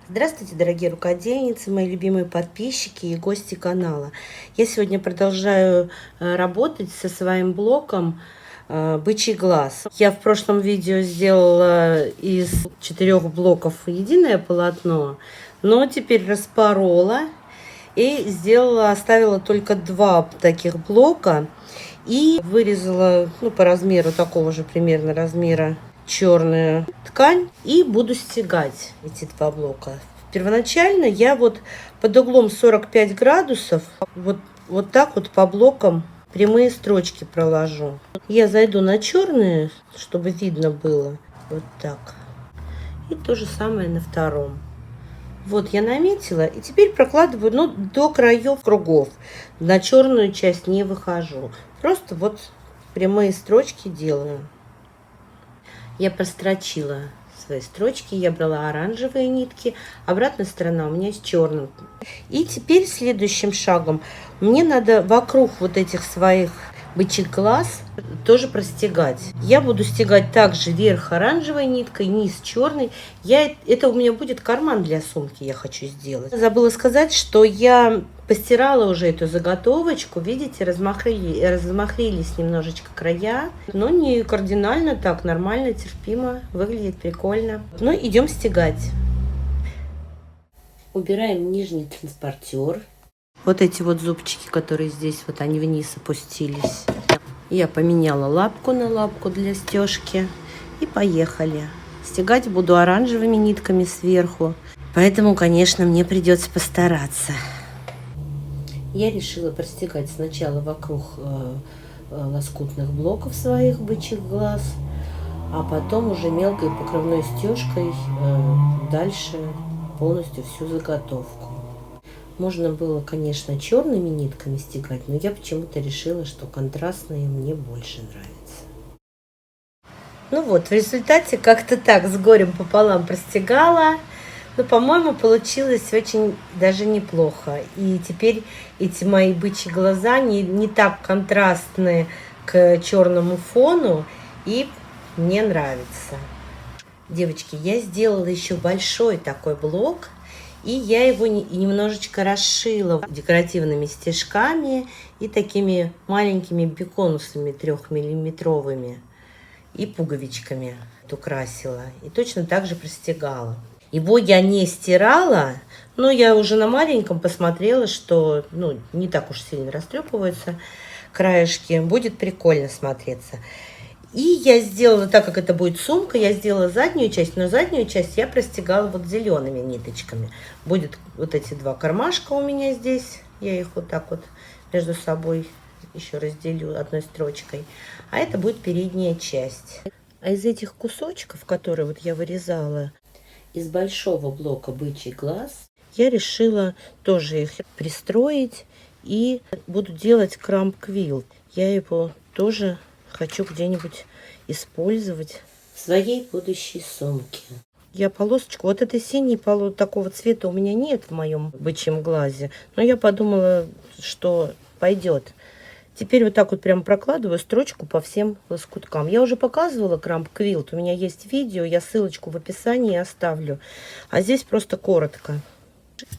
Здравствуйте, дорогие рукодельницы, мои любимые подписчики и гости канала. Я сегодня продолжаю работать со своим блоком «Бычий глаз». Я в прошлом видео сделала из 4 блоков единое полотно, но теперь распорола и оставила только 2 таких блока и вырезала по размеру такого же примерно размера черную ткань и буду стягать эти 2 блока. Первоначально я под углом 45 градусов вот так вот по блокам прямые строчки проложу. Я зайду на черные, чтобы видно было. Вот так. И то же самое на втором. Вот я наметила и теперь прокладываю до краев кругов. На черную часть не выхожу. Просто прямые строчки делаю. Я прострочила свои строчки, я брала оранжевые нитки, обратная сторона у меня с черным. И теперь следующим шагом мне надо вокруг вот этих своих бычьих глаз тоже простегать. Я буду стегать также верх оранжевой ниткой, низ черный. Это у меня будет карман для сумки, я хочу сделать. Забыла сказать, что я постирала уже эту заготовочку. Видите, размахрились немножечко края, но не кардинально так, нормально, терпимо, выглядит прикольно. Ну, идем стегать. Убираем нижний транспортер. Вот эти зубчики, которые здесь, они вниз опустились. Я поменяла лапку на лапку для стежки. И поехали. Стегать буду оранжевыми нитками сверху. Поэтому, конечно, мне придется постараться. Я решила простегать сначала вокруг лоскутных блоков своих бычьих глаз, а потом уже мелкой покрывной стежкой дальше полностью всю заготовку. Можно было, конечно, черными нитками стегать, но я почему-то решила, что контрастные мне больше нравятся. Ну вот, в результате как-то так с горем пополам простегала. Но, по-моему, получилось очень даже неплохо. И теперь эти мои бычьи глаза не так контрастные к черному фону, и мне нравится. Девочки, я сделала еще большой такой блок. И я его немножечко расшила декоративными стежками и такими маленькими беконусами 3-миллиметровыми и пуговичками украсила. И точно так же простегала. Его я не стирала, но я уже на маленьком посмотрела, что не так уж сильно растрепываются краешки. Будет прикольно смотреться. И я сделала, так как это будет сумка, я сделала заднюю часть, но заднюю часть я простегала зелеными ниточками. Будет эти 2 кармашка у меня здесь, я их так между собой еще разделю одной строчкой. А это будет передняя часть. А из этих кусочков, которые я вырезала из большого блока бычий глаз, я решила тоже их пристроить и буду делать крамп-квилт. Я его тоже хочу где-нибудь использовать в своей будущей сумке. Я полосочку, этой синей такого цвета у меня нет в моем бычьем глазе, но я подумала, что пойдет. Теперь так прям прокладываю строчку по всем лоскуткам. Я уже показывала крамп-квилт, у меня есть видео, я ссылочку в описании оставлю. А здесь просто коротко.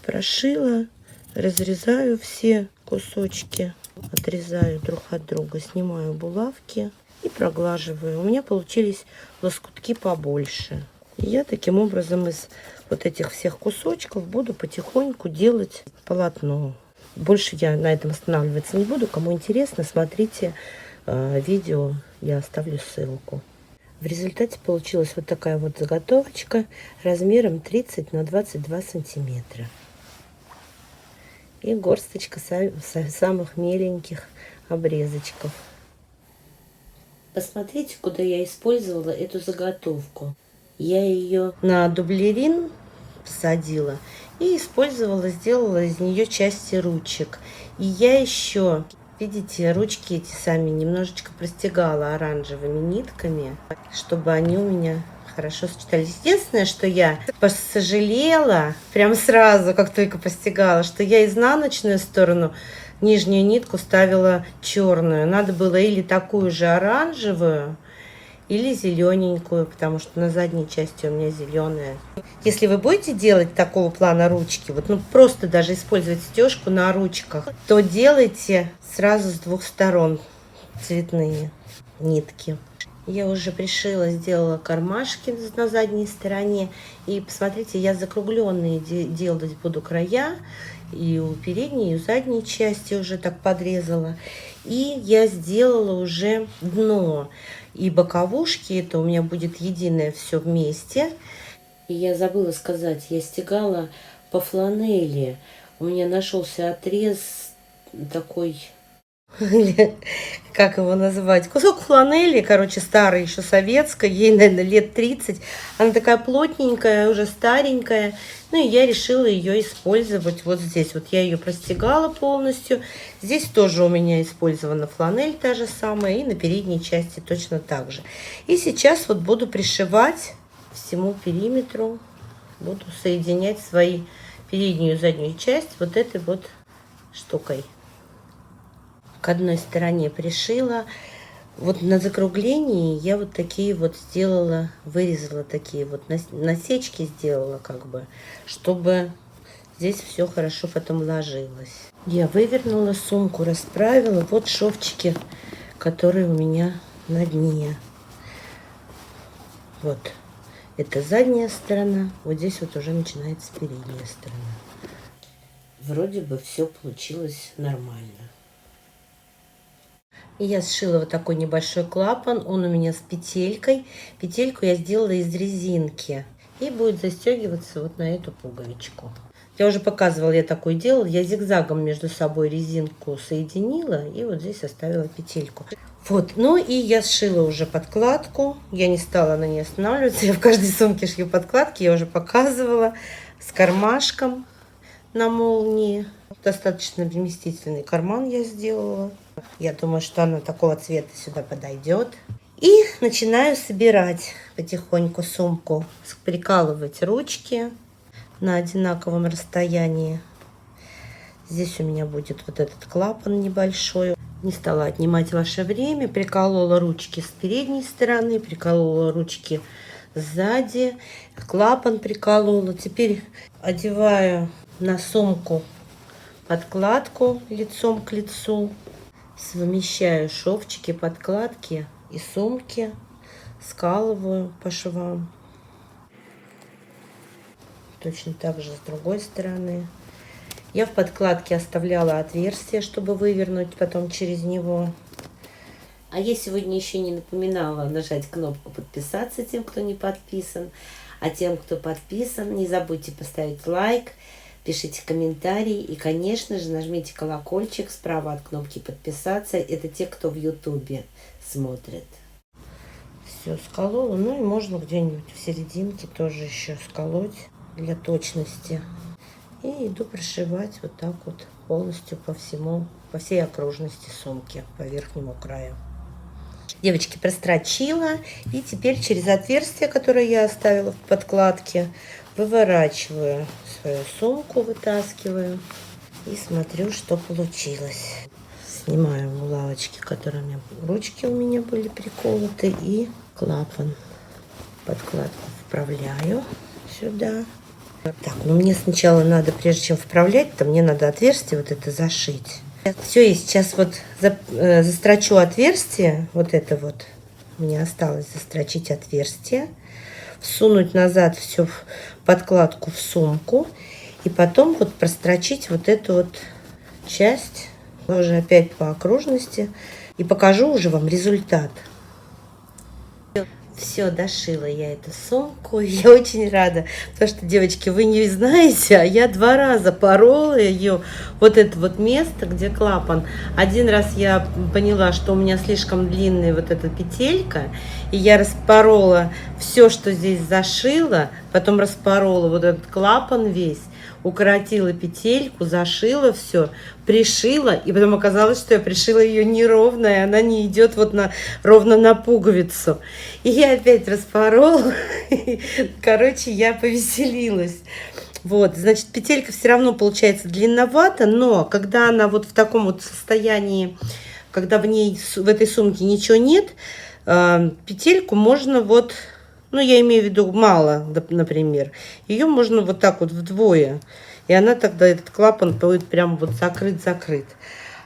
Прошила, разрезаю все кусочки. Отрезаю друг от друга, снимаю булавки и проглаживаю. У меня получились лоскутки побольше. И я таким образом из этих всех кусочков буду потихоньку делать полотно. Больше я на этом останавливаться не буду. Кому интересно, смотрите видео, я оставлю ссылку. В результате получилась такая заготовочка размером 30 на 22 сантиметра. И горсточка самых меленьких обрезочков. Посмотрите, куда я использовала эту заготовку. Я ее на дублерин посадила и сделала из нее части ручек. И я еще, видите, ручки эти сами немножечко простегала оранжевыми нитками, чтобы они у меня хорошо сочетались. Единственное, что я посожалела, прям сразу, как только постигала, что я изнаночную сторону, нижнюю нитку ставила черную. Надо было или такую же оранжевую, или зелененькую, потому что на задней части у меня зеленая. Если вы будете делать такого плана ручки, вот ну просто даже использовать стежку на ручках, то делайте сразу с двух сторон цветные нитки. Я уже пришила, сделала кармашки на задней стороне. И посмотрите, я закругленные делать буду края. И у передней, и у задней части уже так подрезала. И я сделала уже дно. И боковушки, это у меня будет единое все вместе. И я забыла сказать, я стегала по фланели. У меня нашелся отрез такой, как его называть, кусок фланели, короче, старый, еще советская, ей, наверное, лет 30. Она такая плотненькая, уже старенькая. Ну, и я решила ее использовать вот здесь. Вот я ее простегала полностью. Здесь тоже у меня использована фланель та же самая. И на передней части точно так же. И сейчас вот буду пришивать всему периметру. Буду соединять свои переднюю и заднюю часть вот этой вот штукой. К одной стороне пришила. Вот на закруглении я вот такие вот сделала, вырезала такие вот насечки сделала, как бы, чтобы здесь все хорошо потом ложилось. Я вывернула сумку, расправила. Вот шовчики, которые у меня на дне. Вот. Это задняя сторона. Вот здесь вот уже начинается передняя сторона. Вроде бы все получилось нормально. И я сшила вот такой небольшой клапан. Он у меня с петелькой. Петельку я сделала из резинки. И будет застегиваться вот на эту пуговичку. Я уже показывала, я такой делала. Я зигзагом между собой резинку соединила. И вот здесь оставила петельку. Вот, ну и я сшила уже подкладку. Я не стала на ней останавливаться. Я в каждой сумке шью подкладки. Я уже показывала. С кармашком на молнии. Достаточно вместительный карман я сделала. Я думаю, что она такого цвета сюда подойдет. И начинаю собирать потихоньку сумку. Прикалывать ручки на одинаковом расстоянии. Здесь у меня будет вот этот клапан небольшой. Не стала отнимать ваше время. Приколола ручки с передней стороны. Приколола ручки сзади. Клапан приколола. Теперь одеваю на сумку подкладку лицом к лицу. Совмещаю шовчики, подкладки и сумки. Скалываю по швам. Точно так же с другой стороны. Я в подкладке оставляла отверстие, чтобы вывернуть потом через него. А я сегодня еще не напоминала нажать кнопку подписаться тем, кто не подписан. А тем, кто подписан, не забудьте поставить лайк, пишите комментарии и, конечно же, нажмите колокольчик справа от кнопки подписаться. Это те, кто в Ютубе смотрит. Все сколола. Ну и можно где-нибудь в серединке тоже еще сколоть для точности. И иду прошивать вот так вот полностью по всей окружности сумки, по верхнему краю. Девочки, прострочила. И теперь через отверстие, которое я оставила в подкладке, выворачиваю свою сумку, вытаскиваю и смотрю, что получилось. Снимаю булавочки, которыми ручки у меня были приколоты, и клапан. Подкладку вправляю сюда. Так, ну мне сначала надо, прежде чем вправлять, то мне надо отверстие вот это зашить. Все, я сейчас вот застрочу отверстие, вот это вот, мне осталось застрочить отверстие, всунуть назад все в подкладку в сумку, и потом вот прострочить вот эту вот часть, уже опять по окружности, и покажу уже вам результат. Все, дошила я эту сумку. Я очень рада, потому что, девочки, вы не знаете, а я 2 раза порола ее, вот это вот место, где клапан. Один раз я поняла, что у меня слишком длинная вот эта петелька, и я распорола все, что здесь зашила, потом распорола вот этот клапан весь, укоротила петельку, зашила все, пришила, и потом оказалось, что я пришила ее неровно, и она не идет вот ровно на пуговицу. И я опять распорола. Короче, я повеселилась. Вот, значит, петелька все равно получается длинновата, но когда она вот в таком вот состоянии, когда в ней, в этой сумке ничего нет, Петельку можно вот, ну, я имею в виду мало, например. Ее можно вот так вот вдвое. И она тогда, этот клапан будет прям вот закрыт-закрыт.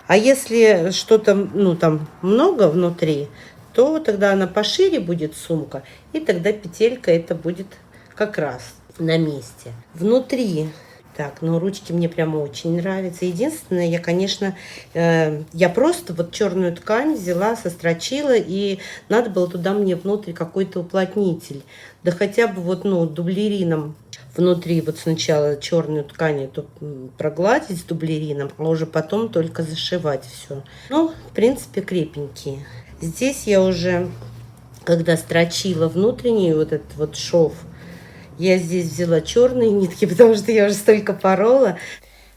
А если что-то, ну, там много внутри, то тогда она пошире будет, сумка. И тогда петелька это будет как раз на месте. Внутри... Так, ну ручки мне прямо очень нравятся. Единственное, я, конечно, я просто вот черную ткань взяла, сострочила, и надо было туда мне внутрь какой-то уплотнитель. Да хотя бы вот, ну, дублерином внутри вот сначала черную ткань эту прогладить с дублерином, а уже потом только зашивать все. Ну, в принципе, крепенькие. Здесь я уже, когда строчила внутренний вот этот вот шов, я здесь взяла черные нитки, потому что я уже столько порола,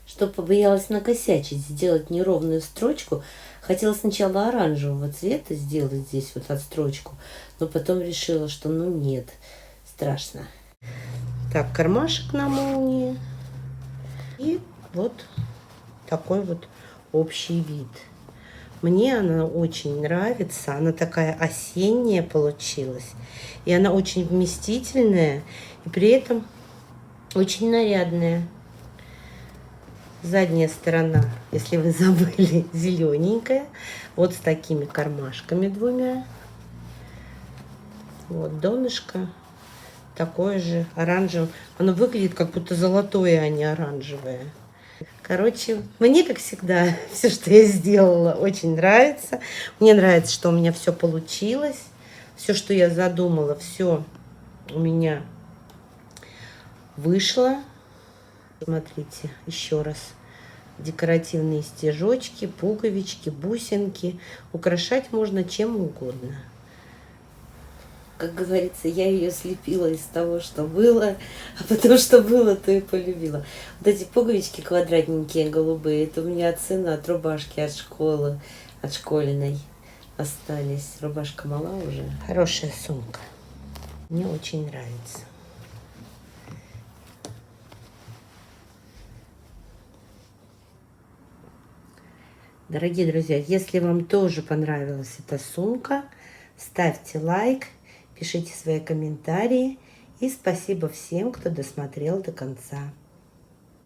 что побоялась накосячить, сделать неровную строчку. Хотела сначала оранжевого цвета сделать здесь вот отстрочку, но потом решила, что ну нет, страшно. Так, кармашек на молнии. И вот такой вот общий вид. Мне она очень нравится. Она такая осенняя получилась. И она очень вместительная. И при этом очень нарядная. Задняя сторона, если вы забыли, зелененькая. Вот с такими кармашками двумя. Вот донышко. Такое же оранжевое. Оно выглядит как будто золотое, а не оранжевое. Короче, мне, как всегда, все, что я сделала, очень нравится. Мне нравится, что у меня все получилось. Все, что я задумала, все у меня вышло. Смотрите, еще раз. Декоративные стежочки, пуговички, бусинки. Украшать можно чем угодно. Как говорится, я ее слепила из того, что было, а потому что было, то и полюбила. Вот эти пуговички квадратненькие, голубые, это у меня от сына, от рубашки, от школы, от школьной остались. Рубашка мала уже. Хорошая сумка. Мне очень нравится. Дорогие друзья, если вам тоже понравилась эта сумка, ставьте лайк. Пишите свои комментарии. И спасибо всем, кто досмотрел до конца.